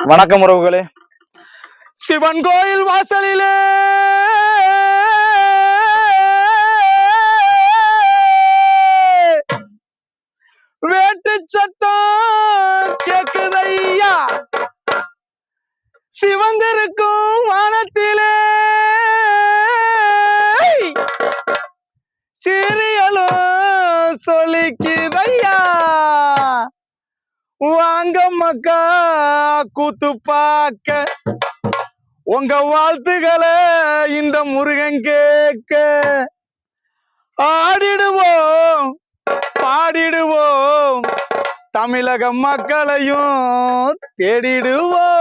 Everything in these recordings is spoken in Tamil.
வணக்கம் உறவுகளே. சிவன் கோயில் வாசலிலே வேட்டு சத்தம் கேக்குதையா, சிவந்திருக்கும் வானத்திலே சீரியலும் சொல்லிக்குதையா. வாங்க மக்கா கூத்து பாக்க, உங்க வாழ்த்துக்களை இந்த முருகன் கேட்க. ஆடிடுவோம் பாடிடுவோம், தமிழக மக்களையும் தேடிடுவோம்.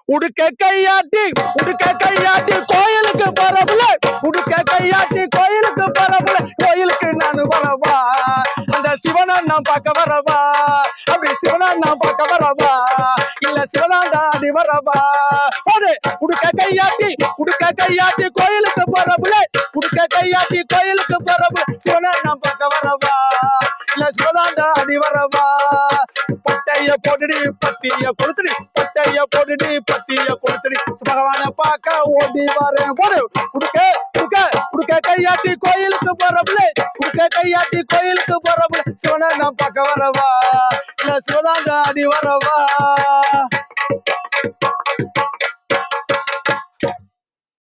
உடுக்க கையாட்டி கோயிலுக்கு பரவல, உடுக்க கையாட்டி கோயிலுக்கு பரவல, கோயிலுக்கு நான் வரவா, அந்த சிவனா நான் பார்க்க வரவா, அப்படி சிவனா நான் பார்க்க வரவா, இல்ல சிவனாண்டாடி வரவா. உடுக்க கையாட்டி கோயிலுக்கு பரவல, உடுக்க கையாட்டி கோயிலுக்கு பரவல, சிவனா நான் பார்க்க வரவா, இல்ல சிவனாண்டாடி வரவா. பட்டைய போட்டுடி பத்திய கொடுத்துடி, பட்டைய போட்டுடி பத்திய கொடுத்துடி, பகவான பார்க்க ஓடி வரேன். போடு உடுக்க கையாட்டி கோயிலுக்கு போறப்புல, உடுக்க கையாட்டி கோயிலுக்கு போறப்புல, சிவனை நான் பார்க்க வரவா, இல்ல சிவனாண்டாடி வரவா.